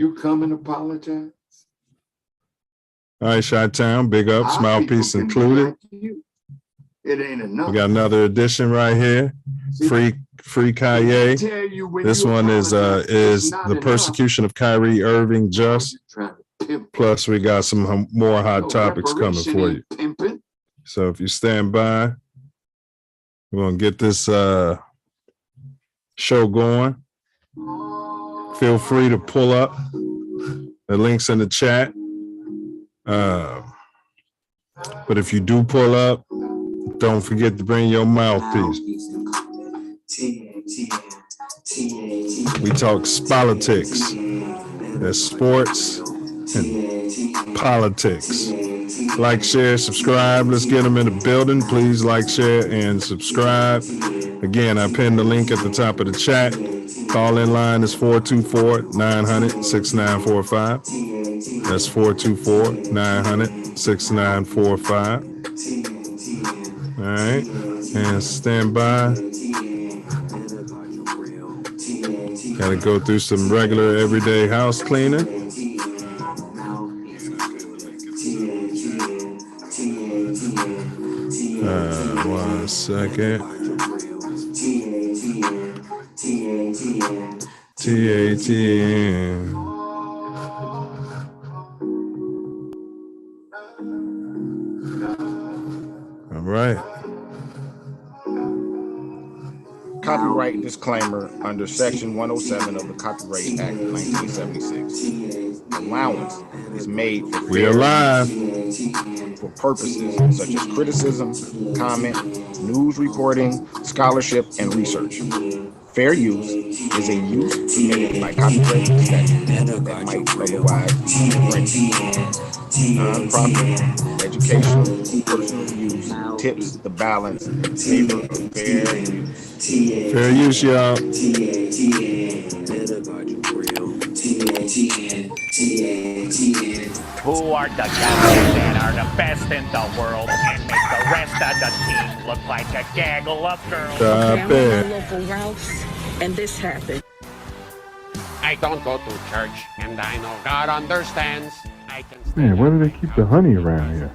You come and apologize. All right, Chi-Town, big ups, Mouthpiece included. Like it ain't enough. We got another edition right here. Free Kyrie. This one is the persecution of Kyrie, Irving, just. Plus, we got some more hot topics coming for you. So if you stand by, we're gonna get this show going. Feel free to pull up the links in the chat. But if you do pull up, don't forget to bring your mouthpiece. We talk politics. There's sports and politics. Like, share, subscribe. Let's get them in the building. Please like, share, and subscribe. Again, I pinned the link at the top of the chat. Call-in line is 424-900-6945. That's 424-900-6945. All right, and stand by. Gotta go through some regular everyday house cleaning. One second. TATN. All right. Copyright disclaimer under Section 107 of the Copyright Act of 1976. Allowance is made for for purposes such as criticism, comment, news reporting, scholarship, and research. Fair use is a use permitted by copyright statute that might otherwise be infringed. Non-profit, educational, personal use tips the balance in favor of fair use. Fair use, y'all. Who are the guys that are the best in the world and make the rest of the team look like a gaggle of girls? I'm a local Ralph's, and this happened. I don't go to church, and I know God understands. I can Man, where do they keep the honey around here?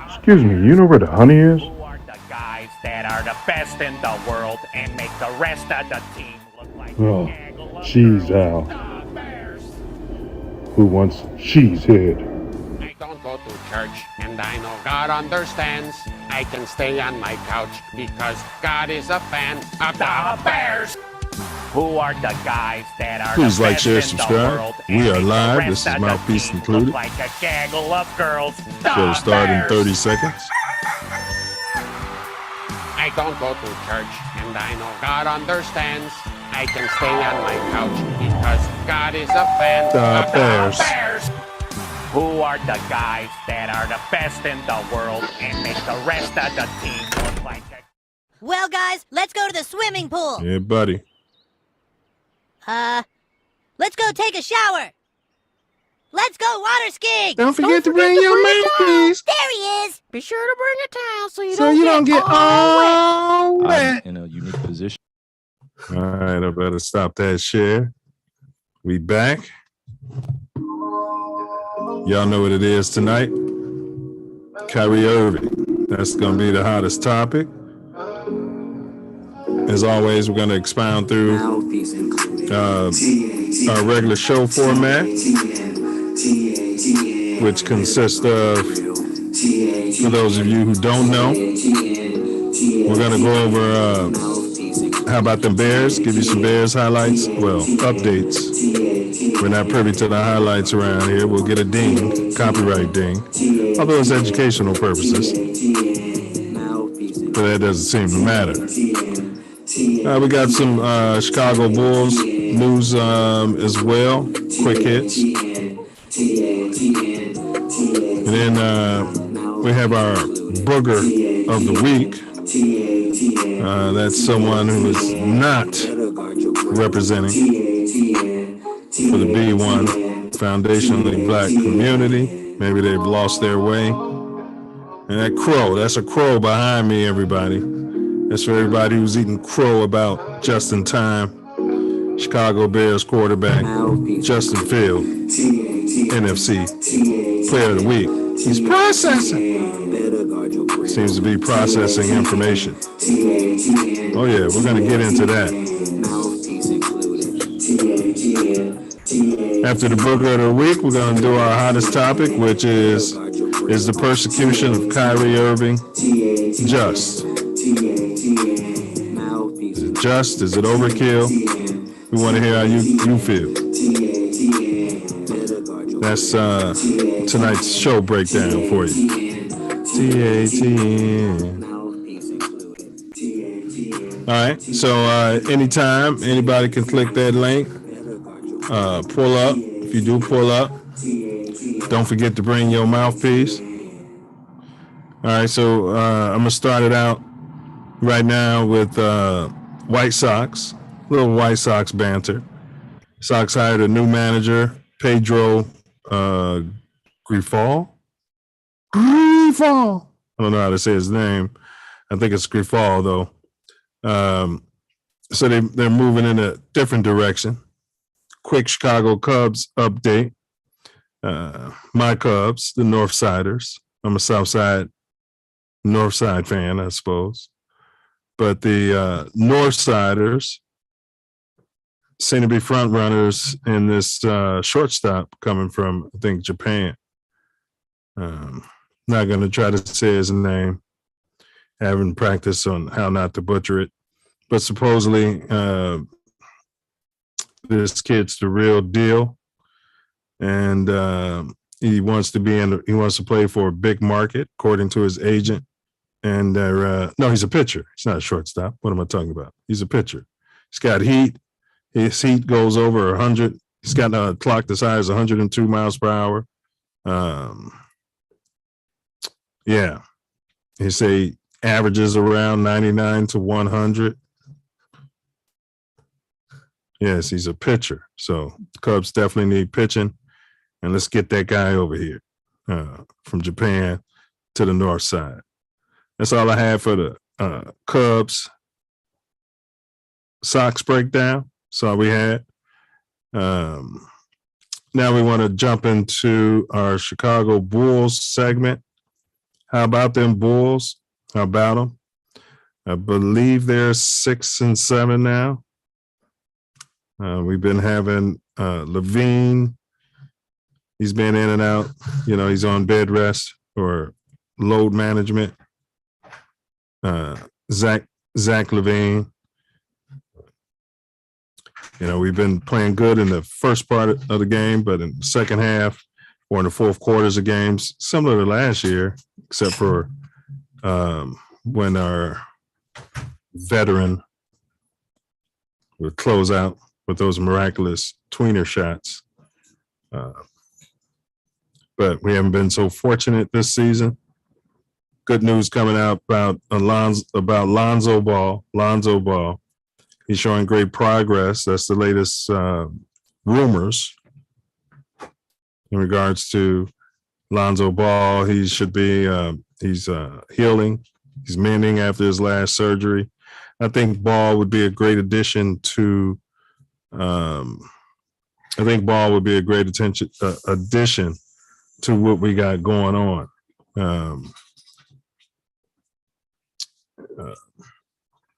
Excuse me, you know where the honey is? Who are the guys that are the best in the world and make the rest of the team look like a gaggle of Cheese girls? Al. Who wants cheese head? I don't go to church, and I know God understands. I can stay on my couch because God is a fan of the Bears. Who are the guys that are Please the like, best share, in subscribe. the world We and are make the live. rest This is of the Mouthpiece team included. look like a gaggle of girls? Show start in 30 seconds. I don't go to church, and I know God understands. I can stay on my couch because God is a fan of Bears. the Bears. Who are the guys that are the best in the world and make the rest of the team look like a... Well, guys, let's go to the swimming pool. Yeah, buddy. Let's go take a shower. Let's go water skiing. Don't forget to bring your mouthpiece. There he is. Be sure to bring a towel so you don't get all wet. I'm in a unique position. All right, I better stop that share. We back. Y'all know what it is tonight. Kyrie Irving. That's going to be the hottest topic. As always, we're going to expound through our regular show format, which consists of, for those of you who don't know, we're going to go over how about them Bears, give you some Bears highlights, well, updates. We're not privy to the highlights around here. We'll get a ding, copyright ding, although it's educational purposes, but that doesn't seem to matter. We got some Chicago Bulls news as well, quick hits. And then we have our booger of the week. That's someone who is not representing for the B1 foundationally black community. Maybe they've lost their way. And that crow, that's a crow behind me, everybody. That's for everybody who's eating crow about just in time. Chicago Bears quarterback Justin Fields, NFC Player of the Week. He's processing. Seems to be processing information. Oh yeah, we're gonna get into that. After the Booger of the Week, we're gonna do our hottest topic, which is the persecution of Kyrie Irving just? Is it just? Is it overkill? We want to hear how you feel. That's tonight's show breakdown for you. TATN. All right, so anytime anybody can click that link, pull up. If you do pull up, don't forget to bring your mouthpiece. All right, so I'm gonna start it out right now with White Sox, little White Sox banter. Sox hired a new manager, Pedro Grifol. I don't know how to say his name. I think it's Grifol though. So they're moving in a different direction. Quick Chicago Cubs update. My Cubs, the North Siders. I'm a North Side fan, I suppose. But the North Siders seem to be front runners in this shortstop coming from, I think, Japan. Not going to try to say his name. Having practice on how not to butcher it. But supposedly, this kid's the real deal. And he wants to play for a big market, according to his agent. And no, he's a pitcher. He's not a shortstop. What am I talking about? He's a pitcher. He's got heat. His heat goes over 100. He's got a clock as high as 102 miles per hour. Yeah. He say averages around 99 to 100. Yes, he's a pitcher. So the Cubs definitely need pitching. And let's get that guy over here from Japan to the North Side. That's all I have for the Cubs Sox breakdown. That's all we had. Now we want to jump into our Chicago Bulls segment. How about them Bulls? How about them? I believe they're 6-7 now. We've been having Levine. He's been in and out. You know, he's on bed rest or load management. Zach Levine. You know, we've been playing good in the first part of the game, but in the second half or in the fourth quarters of games, similar to last year, except for when our veteran would close out with those miraculous tweener shots. But we haven't been so fortunate this season. Good news coming out about Lonzo Ball. Lonzo Ball. He's showing great progress. That's the latest rumors in regards to Lonzo Ball. He should be, he's healing. He's mending after his last surgery. I think Ball would be a great addition to, addition to what we got going on.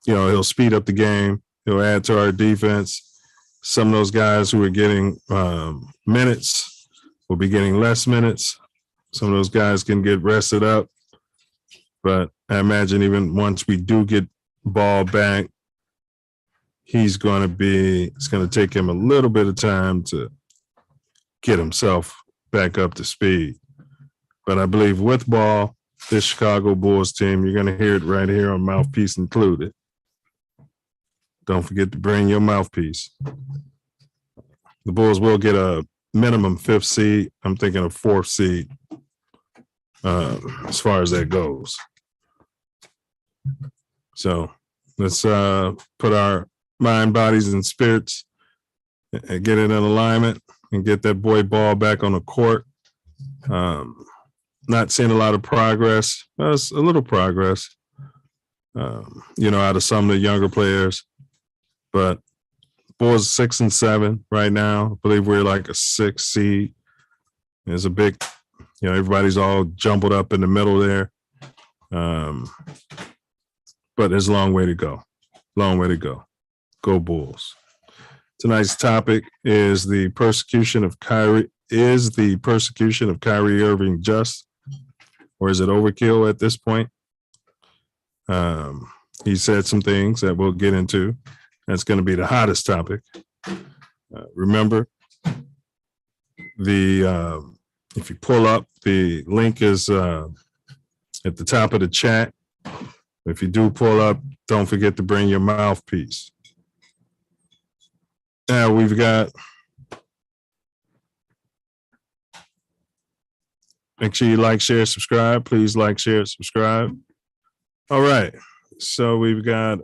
You know, he'll speed up the game. He'll add to our defense. Some of those guys who are getting minutes will be getting less minutes. Some of those guys can get rested up. But I imagine even once we do get Ball back, it's going to take him a little bit of time to get himself back up to speed. But I believe with Ball, this Chicago Bulls team, you're going to hear it right here on Mouthpiece Included. Don't forget to bring your mouthpiece. The Bulls will get a minimum 5th seed. I'm thinking a 4th seed as far as that goes. So let's put our mind, bodies, and spirits and get it in alignment and get that boy Ball back on the court. Not seeing a lot of progress. It's a little progress, you know, out of some of the younger players. But Bulls 6 and 7 right now. I believe we're like a 6 seed. There's a big, everybody's all jumbled up in the middle there. But there's a long way to go. Long way to go. Go Bulls. Tonight's topic is the persecution of Kyrie. Is the persecution of Kyrie Irving just, or is it overkill at this point? He said some things that we'll get into. That's going to be the hottest topic. Remember, if you pull up, the link is at the top of the chat. If you do pull up, don't forget to bring your mouthpiece. Now we've got, make sure you like, share, subscribe. Please like, share, subscribe. All right. So we've got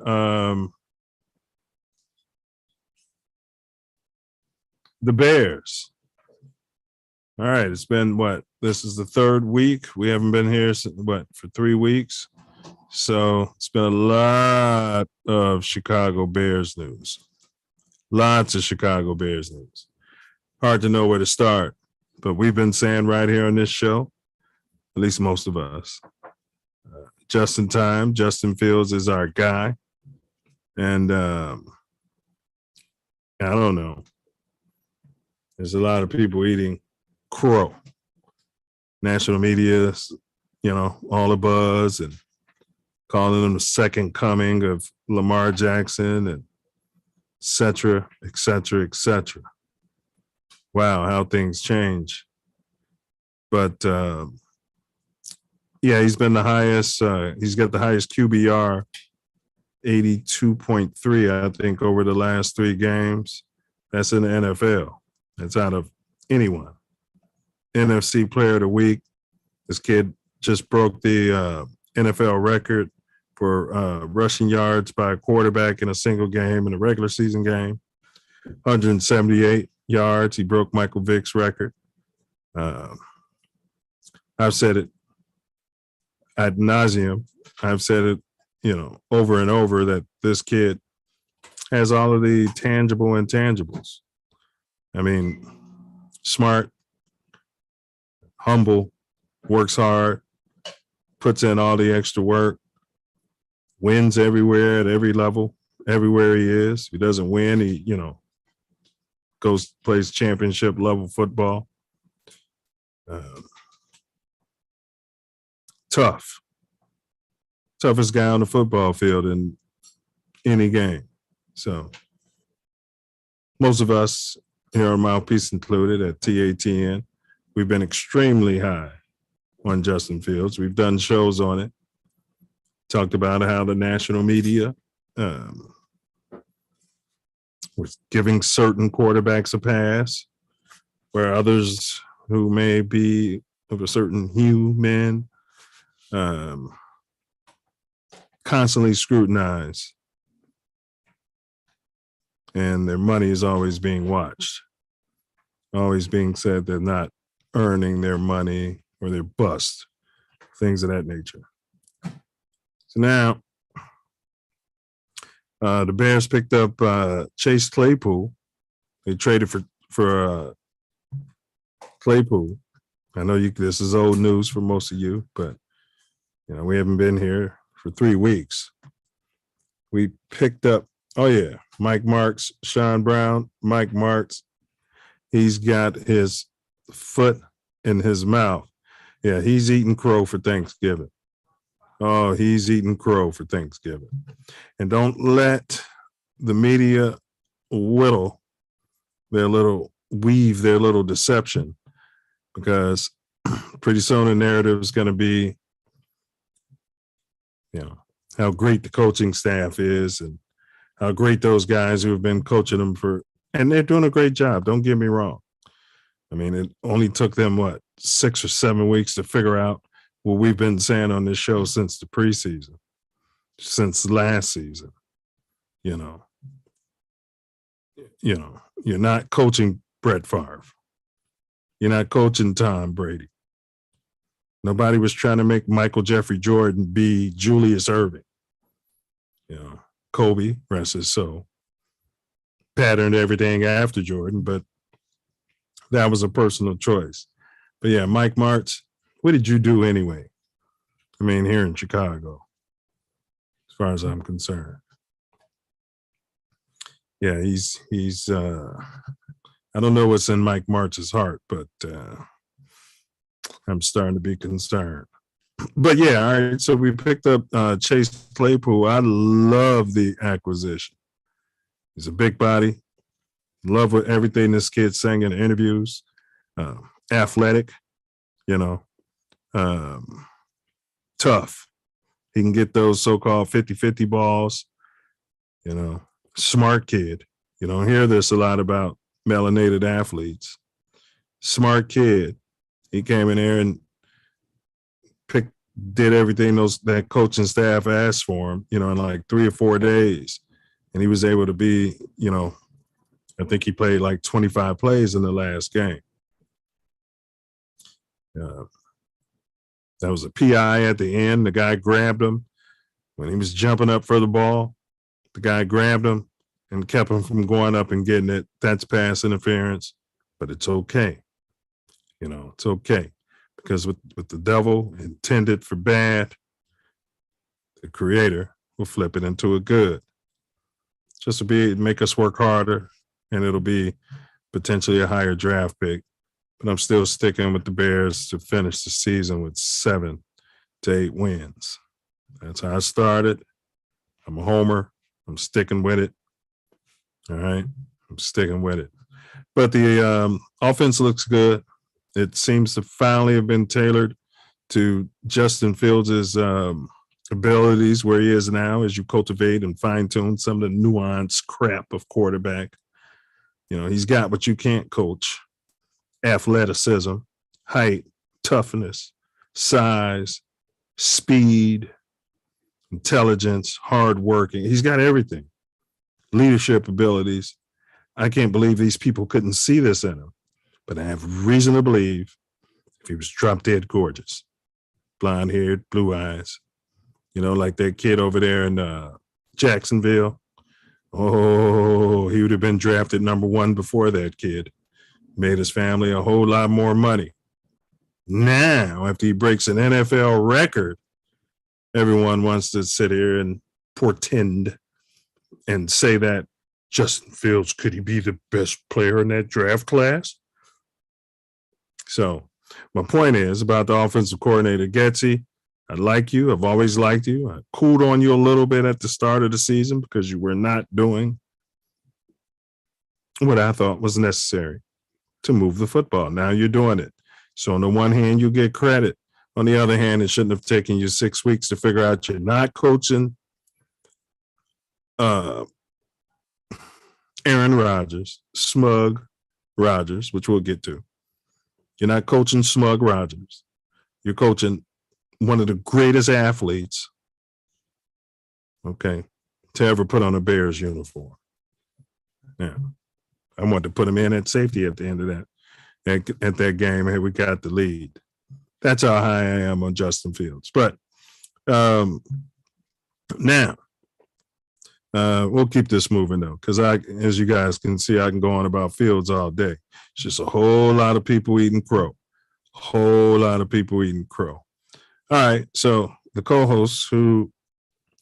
the Bears. All right. It's been what? This is the third week. We haven't been here for 3 weeks. So it's been a lot of Chicago Bears news. Lots of Chicago Bears news. Hard to know where to start, but we've been saying right here on this show, at least most of us, just in time, Justin Fields is our guy. And I don't know. There's a lot of people eating crow. National media, all the buzz and calling him the second coming of Lamar Jackson and et cetera, et cetera, et cetera. Wow, how things change. But he's been the highest. He's got the highest QBR, 82.3, I think, over the last 3 games. That's in the NFL. That's out of anyone. NFC Player of the Week. This kid just broke the NFL record for rushing yards by a quarterback in a single game, in a regular season game. 178 yards. He broke Michael Vick's record. I've said it ad nauseum. I've said it, over and over, that this kid has all of the tangible intangibles. I mean, smart, humble, works hard, puts in all the extra work, wins everywhere at every level, everywhere he is. If he doesn't win, he, plays championship level football. Toughest guy on the football field in any game. So most of us here on Mouthpiece included at TATN, we've been extremely high on Justin Fields. We've done shows on it. Talked about how the national media was giving certain quarterbacks a pass, where others who may be of a certain hue, men, constantly scrutinized. And their money is always being watched, always being said they're not earning their money or they're bust, things of that nature. So now, the Bears picked up Chase Claypool. They traded for Claypool. I know this is old news for most of you, but we haven't been here for 3 weeks. We picked up, Mike Marks, Sean Brown, Mike Marks. He's got his foot in his mouth. Yeah, he's eating crow for Thanksgiving. Oh, he's eating crow for Thanksgiving. And don't let the media weave their little deception, because pretty soon the narrative is going to be, how great the coaching staff is and how great those guys who have been coaching them and they're doing a great job. Don't get me wrong. I mean, it only took them 6 or 7 weeks to figure out what we've been saying on this show since the preseason, since last season. You're not coaching Brett Favre. You're not coaching Tom Brady. Nobody was trying to make Michael Jeffrey Jordan be Julius Irving. Kobe, rest his soul. patterned everything after Jordan, but that was a personal choice. But yeah, Mike Martz, what did you do anyway? I mean, here in Chicago, as far as I'm concerned. Yeah, he's I don't know what's in Mike Martz's heart, but I'm starting to be concerned. But yeah, all right. So we picked up Chase Claypool. I love the acquisition. He's a big body. Love what everything this kid's saying in interviews. Athletic, tough. He can get those so-called 50-50 balls, smart kid. You don't hear this a lot about melanated athletes. Smart kid. He came in there and did everything that coaching staff asked for him, in like 3 or 4 days. And he was able to be, I think he played like 25 plays in the last game. That was a PI at the end. The guy grabbed him when he was jumping up for the ball. The guy grabbed him and kept him from going up and getting it. That's pass interference, but it's okay. It's okay. Because with the devil intended for bad, the creator will flip it into a good. Just to make us work harder, and it'll be potentially a higher draft pick. But I'm still sticking with the Bears to finish the season with 7 to 8 wins. That's how I started. I'm a homer. I'm sticking with it. All right? I'm sticking with it. But the offense looks good. It seems to finally have been tailored to Justin Fields' abilities where he is now as you cultivate and fine-tune some of the nuanced crap of quarterback. He's got what you can't coach. Athleticism, height, toughness, size, speed, intelligence, hard working. He's got everything. Leadership abilities. I can't believe these people couldn't see this in him. But I have reason to believe if he was drop dead gorgeous, blonde haired, blue eyes, like that kid over there in Jacksonville. Oh, he would have been drafted number 1 before that kid. Made his family a whole lot more money. Now, after he breaks an NFL record, everyone wants to sit here and portend and say that Justin Fields, could he be the best player in that draft class? So my point is about the offensive coordinator, Getsy. I like you. I've always liked you. I cooled on you a little bit at the start of the season because you were not doing what I thought was necessary to move the football. Now you're doing it. So on the one hand, you get credit. On the other hand, it shouldn't have taken you 6 weeks to figure out you're not coaching Aaron Rodgers, smug Rodgers, which we'll get to. You're not coaching smug Rodgers. You're coaching one of the greatest athletes, to ever put on a Bears uniform. Yeah. I wanted to put him in at safety at the end of that. At that game, hey, we got the lead. That's how high I am on Justin Fields. But now, we'll keep this moving, though, because as you guys can see, I can go on about Fields all day. It's just a whole lot of people eating crow. Whole lot of people eating crow. All right, so the co-host who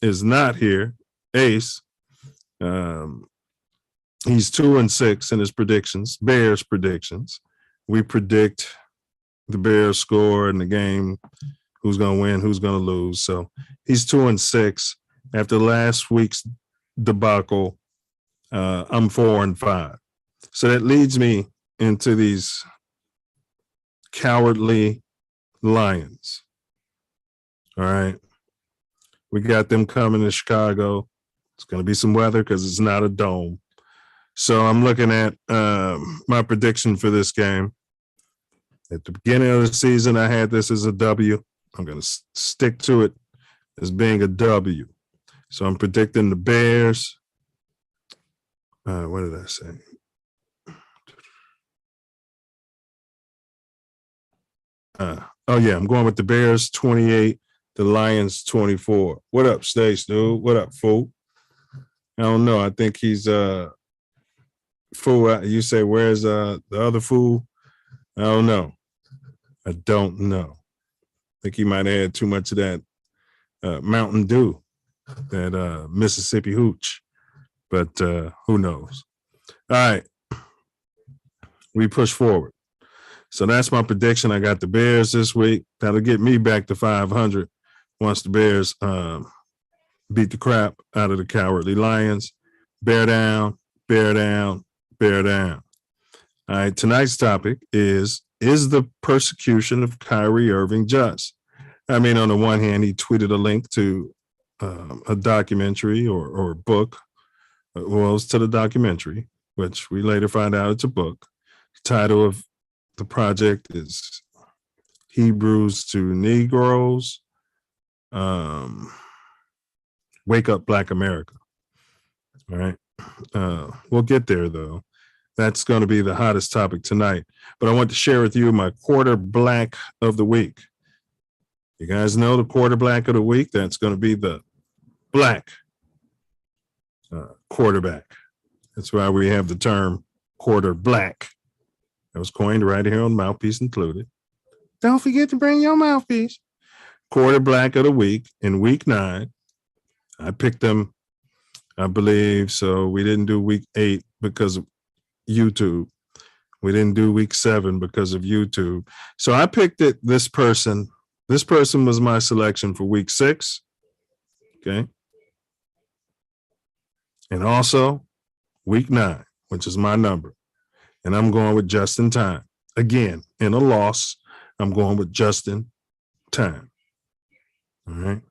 is not here, Ace, he's 2-6 in his predictions, Bears predictions. We predict the Bears score in the game, who's going to win, who's going to lose. So he's 2-6. After last week's debacle, I'm 4-5. So that leads me into these cowardly Lions. All right. We got them coming to Chicago. It's going to be some weather because it's not a dome. So I'm looking at my prediction for this game. At the beginning of the season, I had this as a W. I'm going to stick to it as being a W. So I'm predicting the Bears. What did I say? I'm going with the Bears 28, the Lions 24. What up, Stace, dude? What up, fool? I don't know. I think he's fool, you say, where's the other fool? I don't know. I don't know. I think he might have had too much of that Mountain Dew, that Mississippi hooch. But who knows? All right. We push forward. So that's my prediction. I got the Bears this week. That'll get me back to 500 once the Bears beat the crap out of the Cowardly Lions. Bear down, bear down, bear down. All right, tonight's topic is the persecution of Kyrie Irving just? I mean, on the one hand, he tweeted a link to a documentary or a book. Well, it's to the documentary, which we later find out it's a book. The title of the project is Hebrews to Negroes. Wake Up Black America. All right. We'll get there, though. That's going to be the hottest topic tonight. But I want to share with you my quarter black of the week. You guys know the quarter black of the week? That's going to be the black quarterback. That's why we have the term quarter black. That was coined right here on Mouthpiece Included. Don't forget to bring your mouthpiece. Quarter black of the week in week 9. I picked them, I believe. So we didn't do week 8 because of YouTube. We didn't do week 7 because of YouTube. So I picked it. This person was my selection for week 6. Okay. And also week 9, which is my number. And I'm going with just in time. Again, in a loss, I'm going with just in time. All right.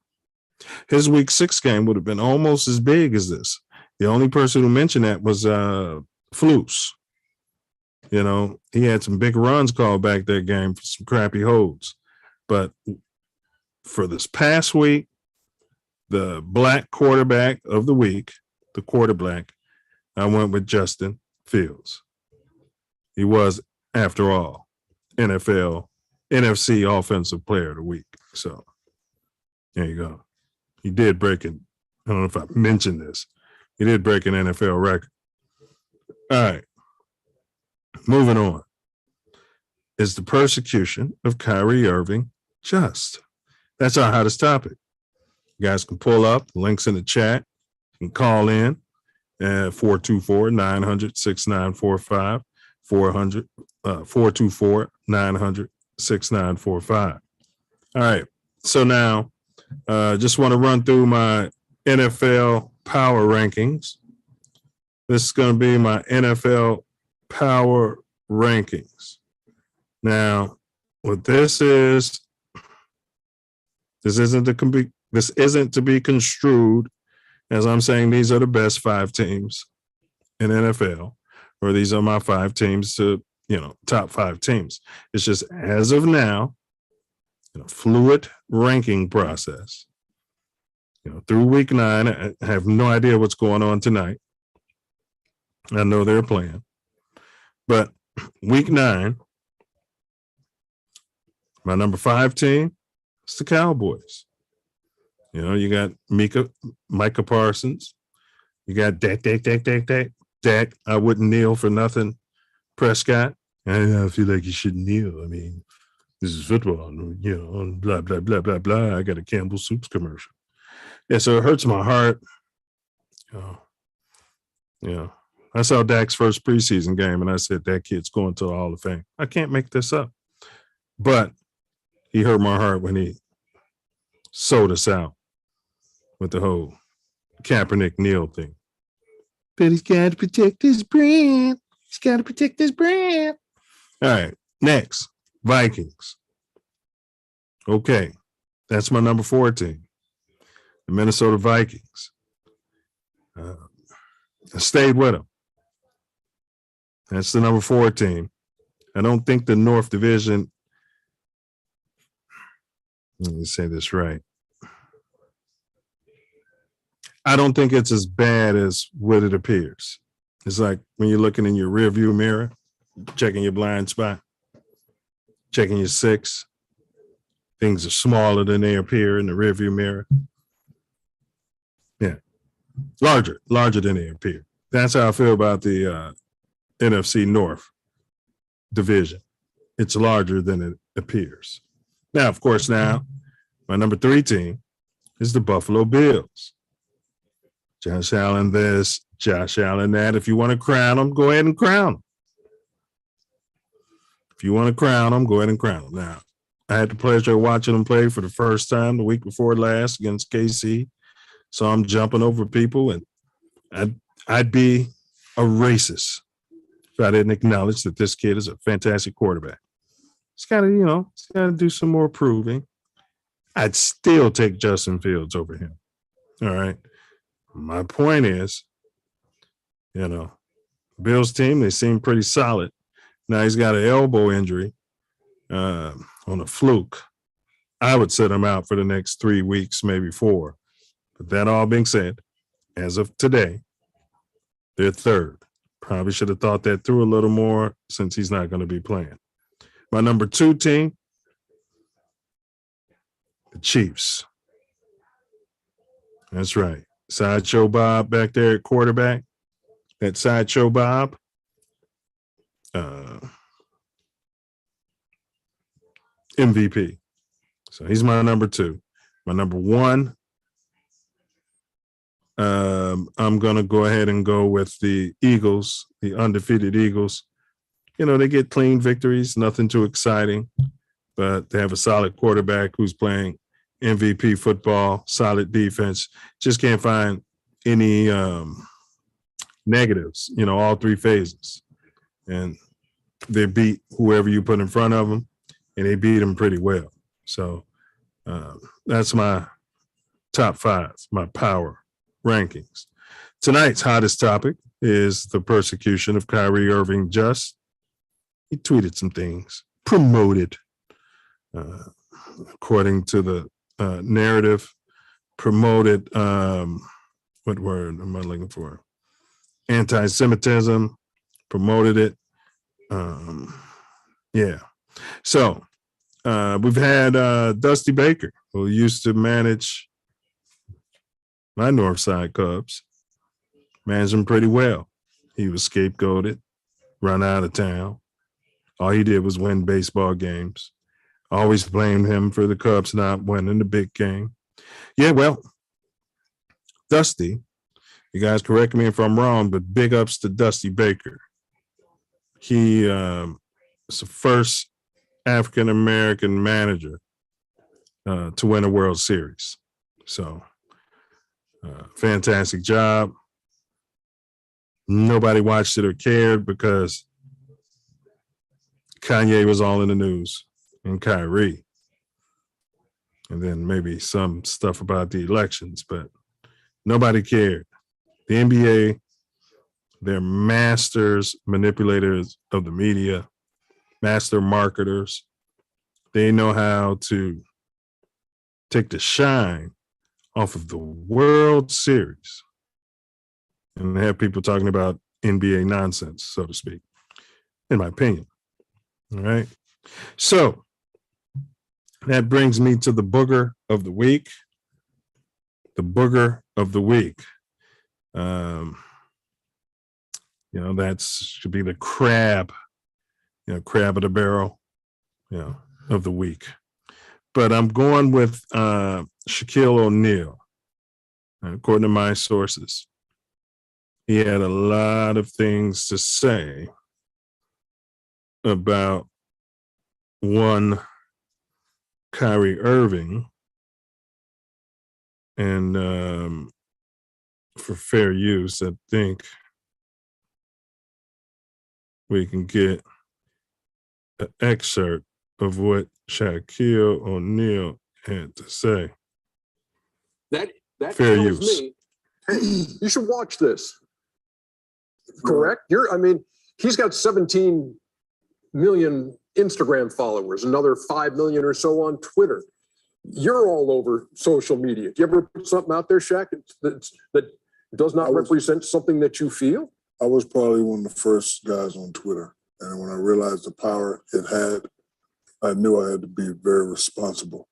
His week 6 game would have been almost as big as this. The only person who mentioned that was Flus. You know, he had some big runs called back that game for some crappy holds. But for this past week, the black quarterback of the week, the quarter black, I went with Justin Fields. He was, after all, NFC Offensive Player of the Week. So there you go. He did break it. I don't know if I mentioned this. He did break an NFL record. All right. Moving on. Is the persecution of Kyrie Irving just? That's our hottest topic. You guys can pull up links in the chat and call in at 424-900-6945. 424-900-6945. All right. So now, just want to run through my NFL power rankings. This is going to be my NFL power rankings. Now, what this isn't to be construed as I'm saying these are the best 5 teams in NFL, or these are my 5 teams to, top 5 teams. It's just as of now, fluid ranking process. Through week 9, I have no idea what's going on tonight. I know they're playing. But week 9, my number 5 team is the Cowboys. You got Micah Parsons. You got Dak. I wouldn't kneel for nothing. Prescott. I feel like you shouldn't kneel. I mean, this is football, blah, blah, blah, blah, blah. I got a Campbell Soups commercial. Yeah, so it hurts my heart. I saw Dak's first preseason game, and I said, that kid's going to the Hall of Fame. I can't make this up. But he hurt my heart when he sold us out with the whole Kaepernick kneel thing. But he's got to protect his brand. He's got to protect his brand. All right, next, Vikings. Okay, that's my number 4 team, the Minnesota Vikings. I stayed with them. That's the number 4 team. I don't think the North Division, let me say this right. I don't think it's as bad as what it appears. It's like when you're looking in your rearview mirror, checking your blind spot, checking your 6. Things are smaller than they appear in the rearview mirror. Yeah, larger than they appear. That's how I feel about the NFC North division. It's larger than it appears. Now, of course, my number 3 team is the Buffalo Bills. Josh Allen this, Josh Allen that. If you want to crown them, go ahead and crown them. If you want to crown them, go ahead and crown them. Now, I had the pleasure of watching them play for the first time the week before last against KC. So I'm jumping over people, and I'd be a racist if I didn't acknowledge that this kid is a fantastic quarterback. He's got to do some more proving. I'd still take Justin Fields over him. All right. My point is, Bills team, they seem pretty solid. Now he's got an elbow injury on a fluke. I would set him out for the next 3 weeks, maybe 4. But that all being said, as of today, they're 3rd. Probably should have thought that through a little more since he's not going to be playing. My number 2 team, the Chiefs. That's right. Sideshow Bob back there at quarterback. That Sideshow Bob. MVP. So he's my number 2. My number 1, I'm going to go ahead and go with the Eagles, the undefeated Eagles. They get clean victories, nothing too exciting, but they have a solid quarterback who's playing MVP football, solid defense. Just can't find any negatives, all 3 phases. And they beat whoever you put in front of them, and they beat them pretty well. So that's my top 5, my power rankings. Tonight's hottest topic is the persecution of Kyrie Irving. He tweeted some things, promoted, according to the narrative, promoted, what word am I looking for? Anti-Semitism, promoted it. Yeah. So we've had Dusty Baker, who used to manage my Northside Cubs, managed them pretty well. He was scapegoated, run out of town. All he did was win baseball games. Always blamed him for the Cubs not winning the big game. Yeah, well, Dusty, you guys correct me if I'm wrong, but big ups to Dusty Baker. He is the first African-American manager to win a World Series. So, fantastic job. Nobody watched it or cared because Kanye was all in the news and Kyrie. And then maybe some stuff about the elections, but nobody cared. The NBA, they're masters, manipulators of the media, master marketers. They know how to take the shine off of the World Series and have people talking about NBA nonsense, so to speak, in my opinion. All right. So that brings me to the booger of the week. The booger of the week. That should be the crab, crab of the barrel, of the week. But I'm going with Shaquille O'Neal. According to my sources, he had a lot of things to say about one Kyrie Irving, and for fair use, I think we can get an excerpt of what Shaquille O'Neal had to say. That fair tells use. Me, hey, you should watch this. Correct? He's got 17 million Instagram followers, another 5 million or so on Twitter. You're all over social media. Do you ever put something out there, Shaq, that does not represent something that you feel? I was probably one of the first guys on Twitter. And when I realized the power it had, I knew I had to be very responsible.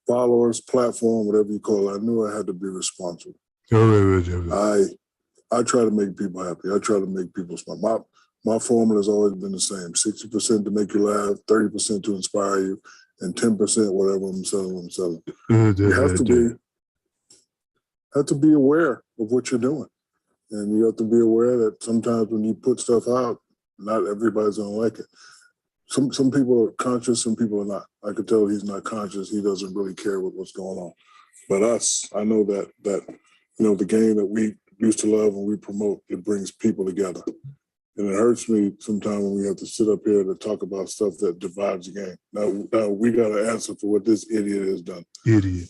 Followers, platform, whatever you call it, I knew I had to be responsible. I try to make people happy. I try to make people smile. My formula has always been the same: 60% to make you laugh, 30% to inspire you, and 10% whatever I'm selling. You have to be aware of what you're doing, and you have to be aware that sometimes when you put stuff out, not everybody's gonna like it. Some people are conscious, some people are not. I could tell he's not conscious. He doesn't really care what's going on. But us, I know that the game that we used to love and we promote, it brings people together. And it hurts me sometimes when we have to sit up here to talk about stuff that divides the game. Now we got to answer for what this idiot has done. Idiot.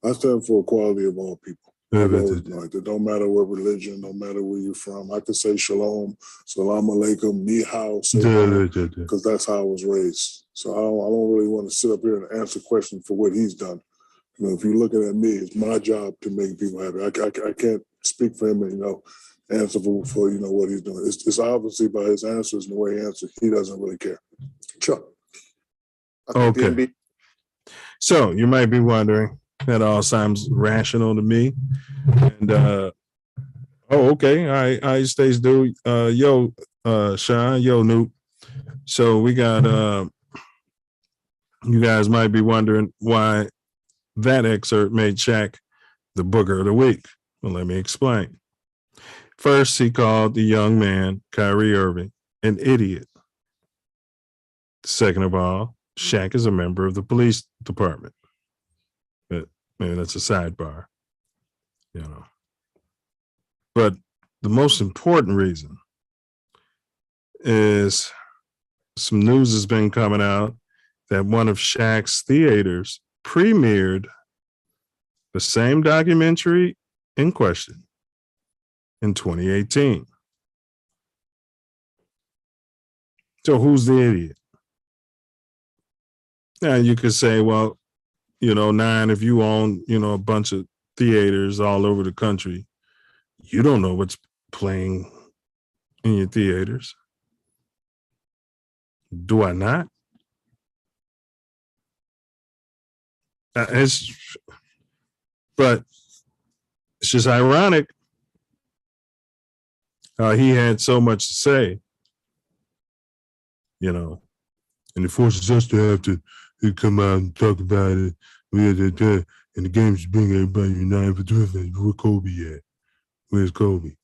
I stand for equality of all people. It don't matter what religion, no matter where you're from. I could say shalom, salam alaikum, ni hao, because that's how I was raised. So I don't really want to sit up here and answer questions for what he's done. If you're looking at me, it's my job to make people happy. I can't speak for him and answer for what he's doing. It's obviously by his answers and the way he answers, he doesn't really care. Chuck. Okay. So you might be wondering, that all sounds rational to me. And okay, all right, Stace, dude. Yo, Sean, yo, Newt. So we got you guys might be wondering why that excerpt made Shaq the booger of the week. Well, let me explain. First, he called the young man, Kyrie Irving, an idiot. Second of all, Shaq is a member of the police department. But maybe that's a sidebar, But the most important reason is some news has been coming out that one of Shaq's theaters premiered the same documentary in question in 2018. So who's the idiot? Now you could say, well, Nine, if you own, a bunch of theaters all over the country, you don't know what's playing in your theaters. Do I not? But it's just ironic how he had so much to say, and it forces us to have to come out and talk about it. And the games bring everybody united for Twitter. Where Kobe at? Where's Kobe?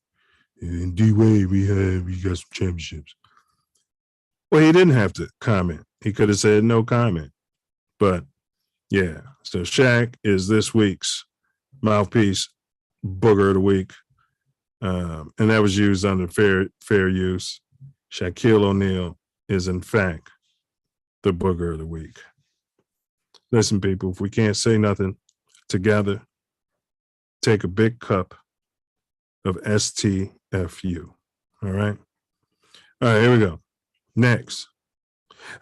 And D-Wade, we got some championships. Well, he didn't have to comment. He could have said no comment. But yeah, so Shaq is this week's Mouthpiece Booger of the Week. And that was used under fair use. Shaquille O'Neal is in fact the Booger of the Week. Listen, people, if we can't say nothing together, take a big cup of STFU. All right? All right, here we go. Next.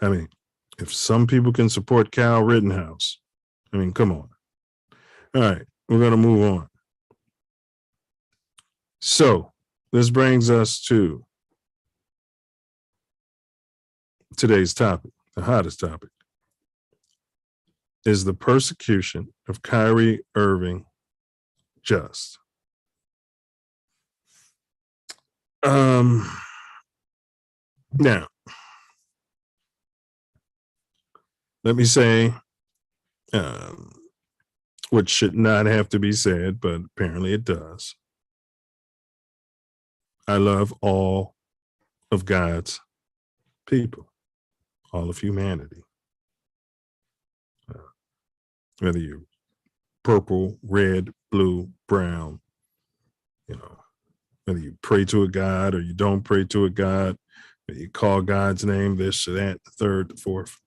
If some people can support Kyle Rittenhouse, come on. All right, we're going to move on. So this brings us to today's topic, the hottest topic. Is the persecution of Kyrie Irving just? Now, let me say what should not have to be said, but apparently it does. I love all of God's people, all of humanity. Whether you're purple, red, blue, brown, whether you pray to a God or you don't pray to a God, whether you call God's name this or that, the third, the fourth.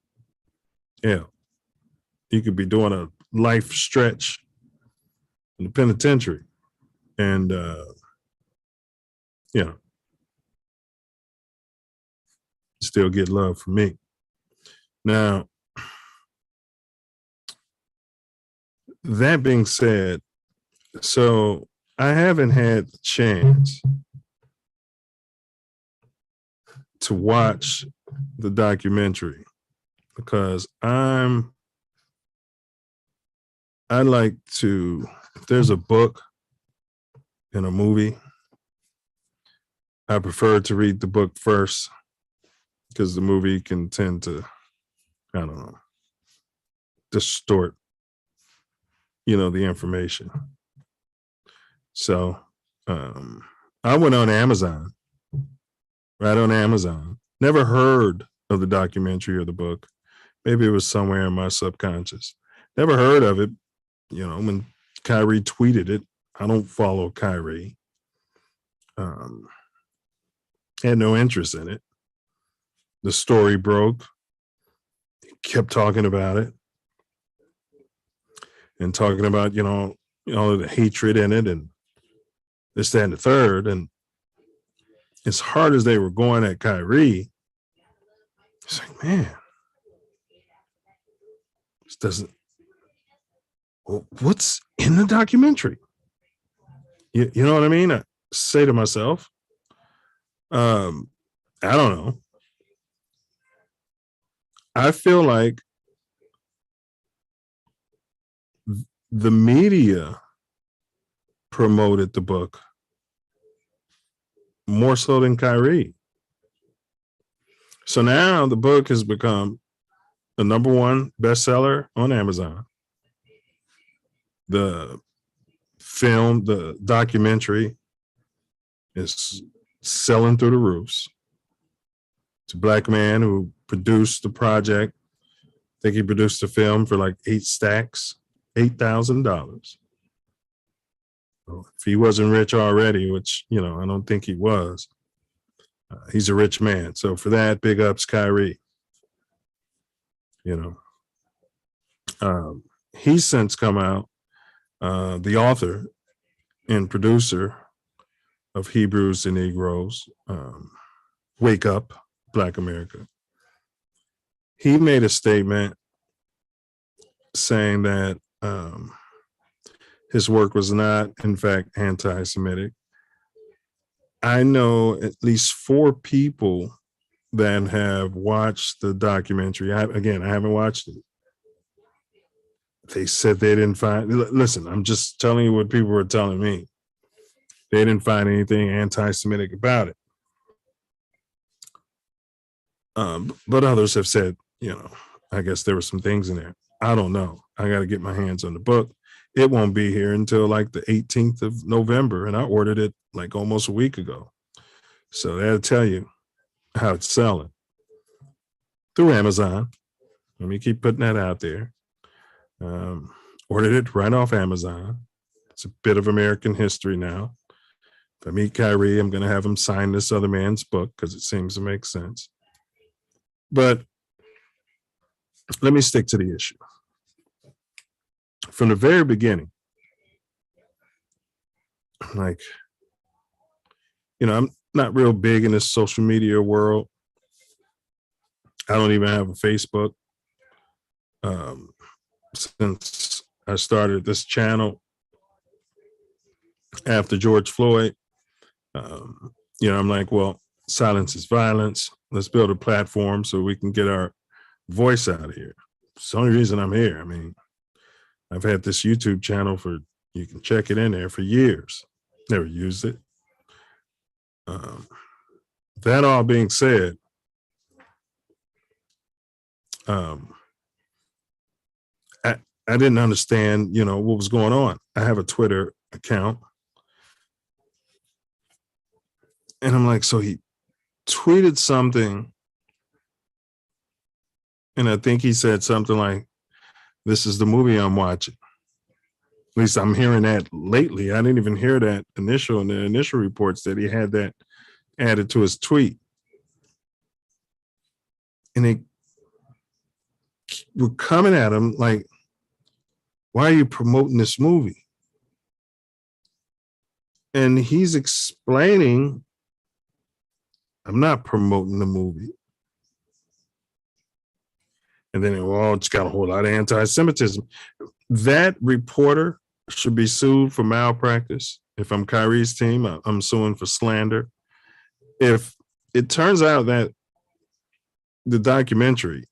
Yeah. You could be doing a life stretch in the penitentiary and, still get love from me. Now, that being said, so I haven't had the chance to watch the documentary because I like to, if there's a book and a movie, I prefer to read the book first because the movie can tend to, I don't know, distort, the information. So I went on Amazon, right on Amazon. Never heard of the documentary or the book. Maybe it was somewhere in my subconscious. Never heard of it. When Kyrie tweeted it, I don't follow Kyrie. Had no interest in it. The story broke. He kept talking about it and talking about, all of the hatred in it and this, that, and the third. And as hard as they were going at Kyrie, it's like, man, this doesn't, what's in the documentary? You know what I mean? I say to myself, I don't know. I feel like the media promoted the book more so than Kyrie. So now the book has become the #1 bestseller on Amazon. The film, the documentary is selling through the roofs. It's a Black man who produced the project. I think he produced the film for like 8 stacks, $8,000. If he wasn't rich already, which, I don't think he was, he's a rich man. So for that, big ups Kyrie. He's since come out, the author and producer of Hebrews and Negroes, Wake Up, Black America. He made a statement saying that his work was not, in fact, anti-Semitic. I know at least 4 people that have watched the documentary. I haven't watched it. They said they didn't find, listen, I'm just telling you what people were telling me. They didn't find anything anti-Semitic about it. But others have said, I guess there were some things in there. I don't know. I got to get my hands on the book. It won't be here until like the 18th of November, and I ordered it like almost a week ago. So that'll tell you how it's selling through Amazon. Let me keep putting that out there. Ordered it right off Amazon. It's a bit of American history now. If I meet Kyrie, I'm going to have him sign this other man's book because it seems to make sense. But let me stick to the issue. From the very beginning, like, I'm not real big in this social media world. I don't even have a Facebook. Since I started this channel after George Floyd, I'm like, well, silence is violence. Let's build a platform so we can get our voice out of here. It's the only reason I'm here. I mean, I've had this YouTube channel you can check it in there for years. Never used it. That all being said, I didn't understand, what was going on. I have a Twitter account. And I'm like, so he tweeted something. And I think he said something like, this is the movie I'm watching. At least I'm hearing that lately. I didn't even hear that in the initial reports that he had that added to his tweet. And they were coming at him like, why are you promoting this movie? And he's explaining, I'm not promoting the movie. And then, it's got a whole lot of anti-Semitism. That reporter should be sued for malpractice. If I'm Kyrie's team, I'm suing for slander. If it turns out that the documentary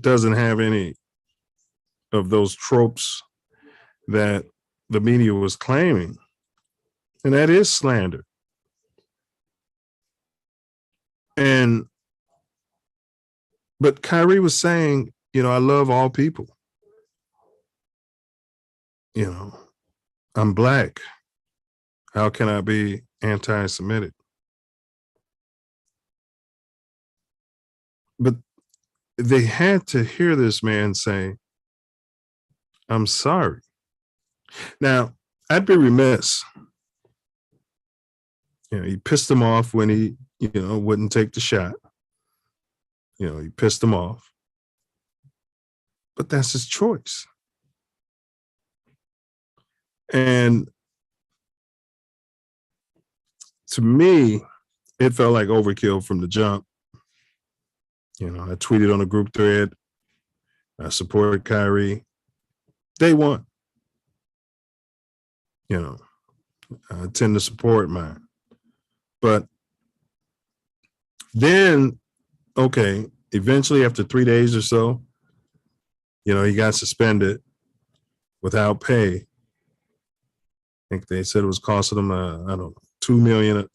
doesn't have any of those tropes that the media was claiming, and that is slander. But Kyrie was saying, I love all people. I'm black. How can I be anti-Semitic? But they had to hear this man say, I'm sorry. Now, I'd be remiss. He pissed him off when he, wouldn't take the shot. He pissed him off. But that's his choice. And to me, it felt like overkill from the jump. I tweeted on a group thread. I supported Kyrie. Day one. I tend to support mine. But then, okay, eventually after 3 days or so, he got suspended without pay. I think they said it was costing him, $2 million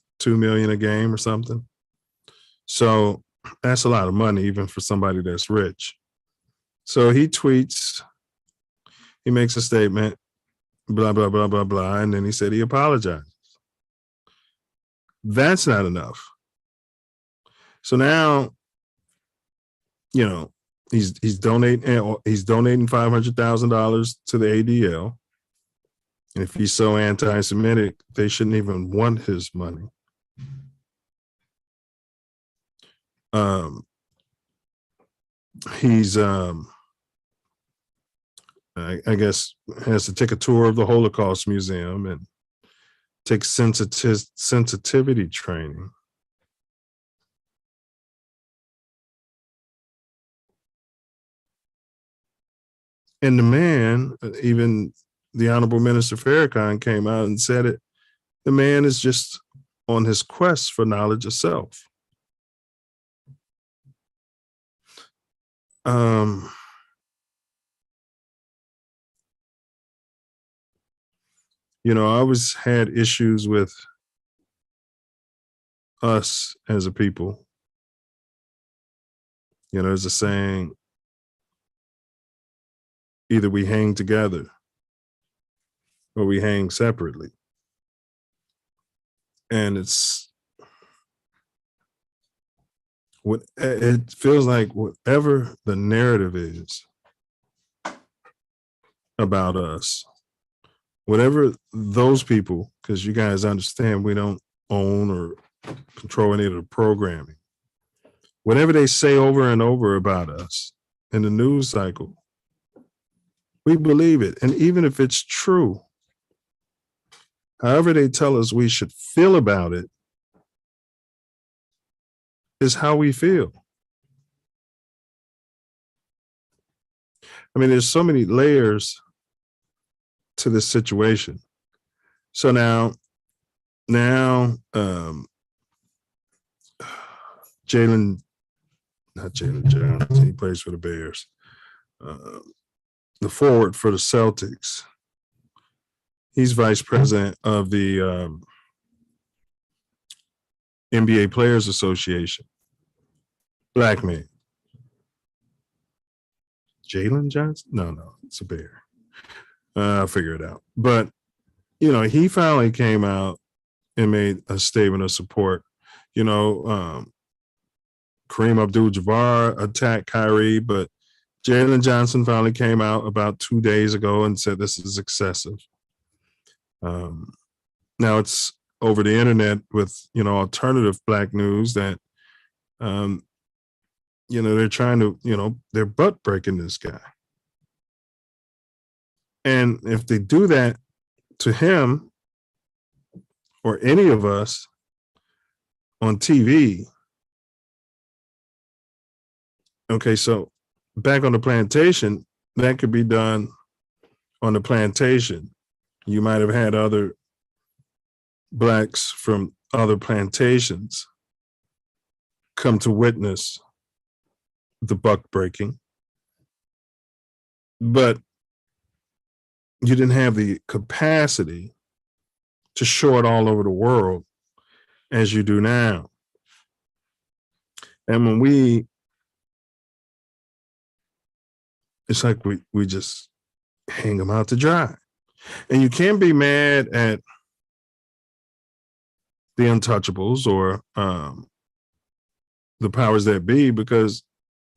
a game or something. So that's a lot of money, even for somebody that's rich. So he tweets, he makes a statement, blah, blah, blah, blah, blah. And then he said he apologized. That's not enough. So now, he's donating $500,000 to the ADL. And if he's so anti-Semitic, they shouldn't even want his money. He's I guess has to take a tour of the Holocaust Museum and take sensitivity training. And the man, even the Honorable Minister Farrakhan came out and said it, the man is just on his quest for knowledge of self. I always had issues with us as a people. There's a saying, either we hang together or we hang separately. And it feels like whatever the narrative is about us, whatever those people, because you guys understand we don't own or control any of the programming, whatever they say over and over about us in the news cycle, we believe it. And even if it's true, however they tell us we should feel about it is how we feel. I mean, there's so many layers to this situation. So now, Jalen Johnson, he plays for the Bears. The forward for the Celtics, he's vice president of the NBA Players Association. Black man. Jalen Johnson? No, it's a Bear. I'll figure it out. But, he finally came out and made a statement of support. Kareem Abdul-Jabbar attacked Kyrie, but Jalen Johnson finally came out about 2 days ago and said this is excessive. Now it's over the internet with, alternative Black news that, they're trying to, they're butt breaking this guy. And if they do that to him or any of us on TV, okay, so back on the plantation, that could be done on the plantation. You might have had other Blacks from other plantations come to witness the buck breaking. But you didn't have the capacity to show it all over the world as you do now. And when it's like we just hang them out to dry. And you can't be mad at the untouchables or the powers that be, because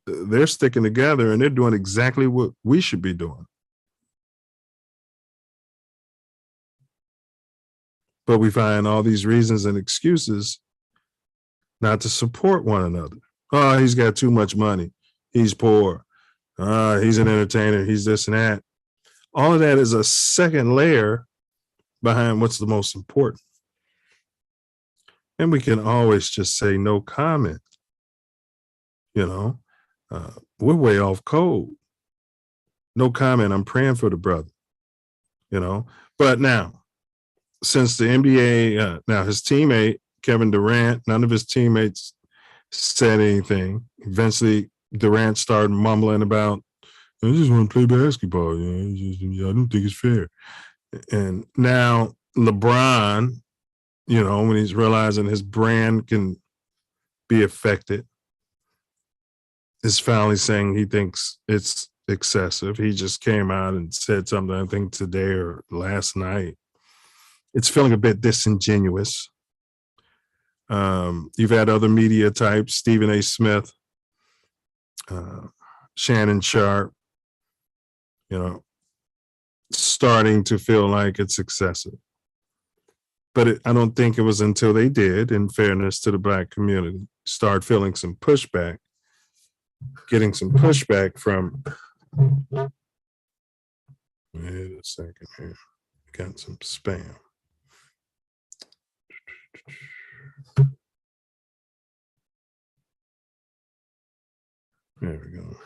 they're sticking together and they're doing exactly what we should be doing. But we find all these reasons and excuses not to support one another. Oh, he's got too much money. He's poor. He's an entertainer. He's this and that. All of that is a second layer behind what's the most important. And we can always just say no comment. You know, we're way off code. No comment. I'm praying for the brother. You know, but now, since the NBA, now his teammate, Kevin Durant, none of his teammates said anything. Eventually, Durant started mumbling about, I just want to play basketball. You know, I don't think it's fair. And now LeBron, you know, when he's realizing his brand can be affected, is finally saying he thinks it's excessive. He just came out and said something, I think today or last night. It's feeling a bit disingenuous. You've had other media types, Stephen A. Smith, Shannon Sharp, you know, starting to feel like it's excessive. But I don't think it was until they did, in fairness to the Black community, start feeling some pushback, getting some pushback from, wait a second here, got some spam. There we go.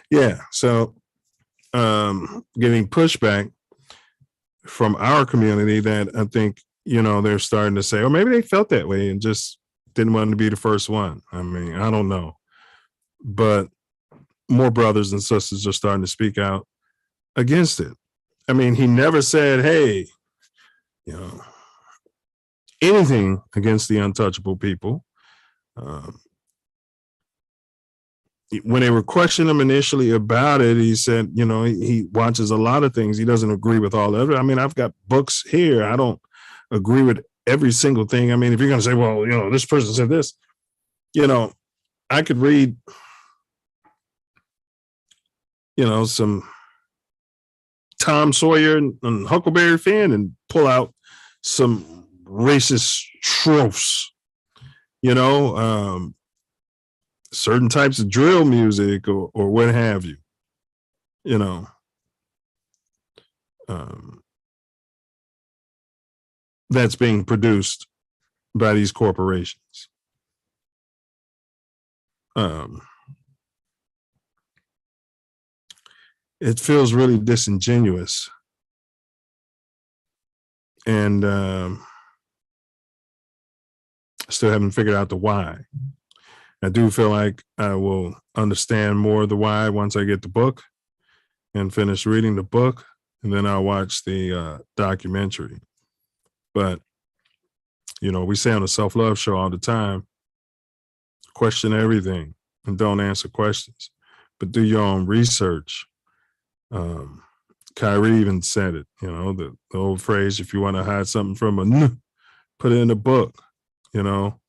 Yeah, so getting pushback from our community that I think, you know, they're starting to say, or maybe they felt that way and just didn't want to be the first one. I mean, I don't know. But more brothers and sisters are starting to speak out against it. I mean, he never said, hey, you know, anything against the untouchable people. When they were questioning him initially about it, he said, you know, he watches a lot of things. He doesn't agree with all of it. I mean, I've got books here. I don't agree with every single thing. I mean, if you're going to say, well, you know, this person said this, you know, I could read, you know, some Tom Sawyer and Huckleberry Finn and pull out some racist tropes, you know, certain types of drill music or what have you, you know. That's being produced by these corporations. It feels really disingenuous. And I still haven't figured out the why. I do feel like I will understand more of the why once I get the book and finish reading the book, and then I'll watch the documentary. But, you know, we say on the Self-Love Show all the time, question everything and don't answer questions, but do your own research. Kyrie even said it, you know, the old phrase, if you want to hide something from a put it in a book, you know.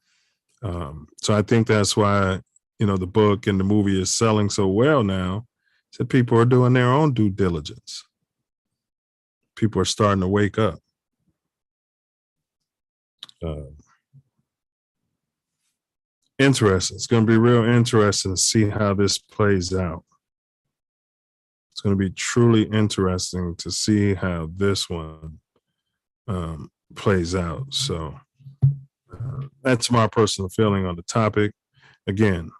So I think that's why, you know, the book and the movie is selling so well now. So people are doing their own due diligence. People are starting to wake up. Interesting. It's going to be real interesting to see how this plays out. It's going to be truly interesting to see how this one plays out. So that's my personal feeling on the topic. Again,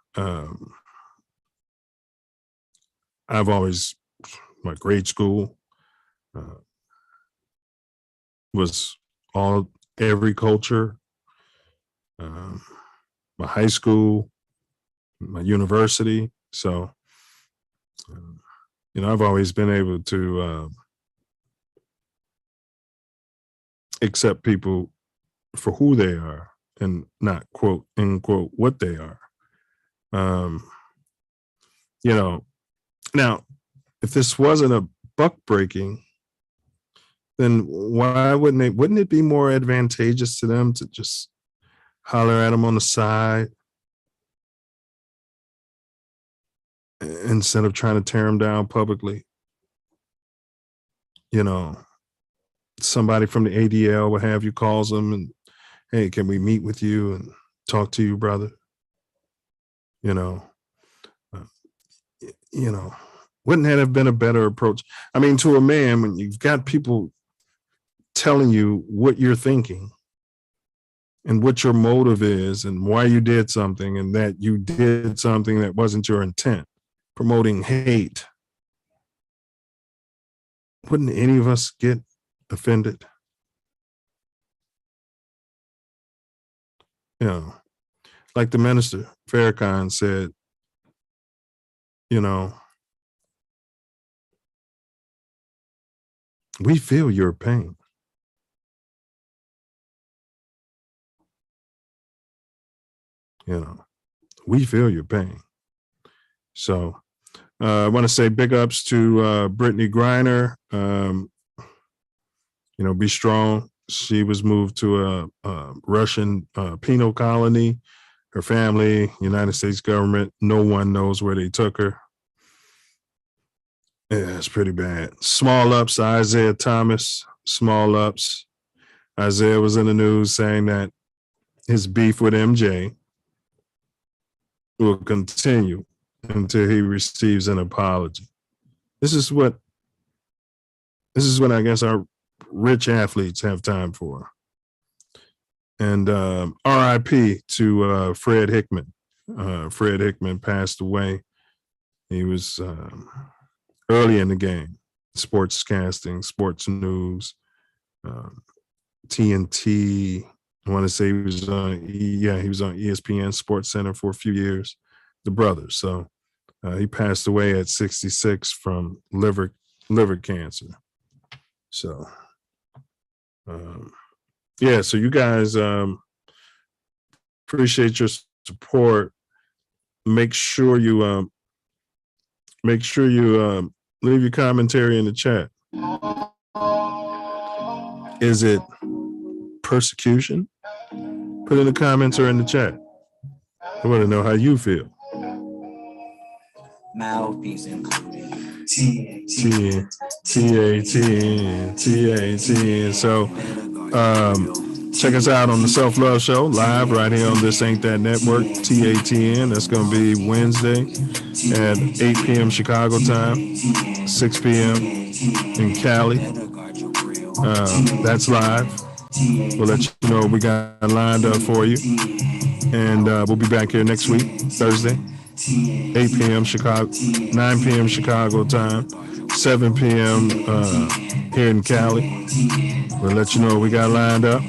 I've always, my grade school was every culture. My high school, my university. So, you know, I've always been able to accept people for who they are and not quote, end quote, what they are. You know, now, if this wasn't a buck breaking, then why wouldn't it be more advantageous to them to just holler at them on the side instead of trying to tear them down publicly? You know, somebody from the ADL, what have you, calls them and, hey, can we meet with you and talk to you, brother? You know, wouldn't that have been a better approach? I mean, to a man, when you've got people telling you what you're thinking and what your motive is and why you did something and that you did something that wasn't your intent, promoting hate, wouldn't any of us get offended? You know, like the minister, Farrakhan, said, you know, we feel your pain. You know, we feel your pain. So I want to say big ups to Brittany Griner. You know, be strong. She was moved to a Russian penal colony. Her family, United States government, no one knows where they took her. Yeah, it's pretty bad. Small ups, Isaiah Thomas, small ups. Isaiah was in the news saying that his beef with MJ will continue until he receives an apology. This is what I guess our rich athletes have time for. And RIP to Fred Hickman. Fred Hickman passed away. He was early in the game, sports casting, sports news, TNT. I want to say he was on ESPN Sports Center for a few years, the brothers. So he passed away at 66 from liver cancer. So, yeah, so you guys appreciate your support. Make sure you leave your commentary in the chat. Is it persecution? Put in the comments or in the chat. I want to know how you feel. Mouthpiece included. TATN. So check us out on the Self Love Show live right here on This Ain't That Network, TATN. That's going to be Wednesday at 8 p.m. Chicago time, 6 p.m. in Cali. That's live. We'll let you know what we got lined up for you. And we'll be back here next week, Thursday, 8 p.m. Chicago, 9 p.m. Chicago time, 7 p.m. Here in Cali. We'll let you know what we got lined up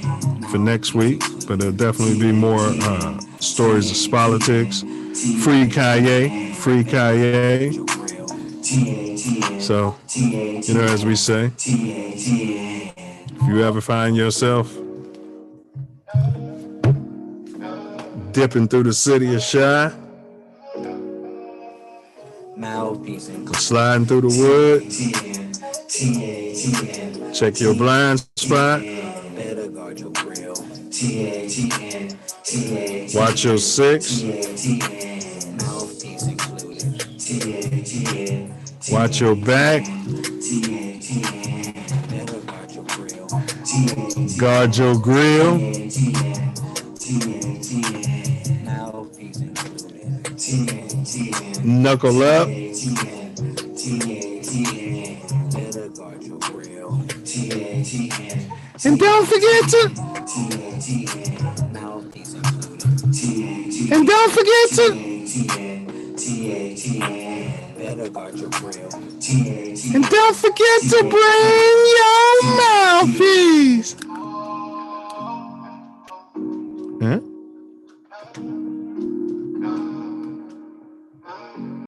for next week, but there'll definitely be more stories of politics. Free Kyrie. So, you know, as we say, if you ever find yourself dipping through the city of Chi, sliding through the wood, check your blind spot, watch your six, watch your back, guard your grill, knuckle up, and don't forget to bring your mouthpiece. Huh?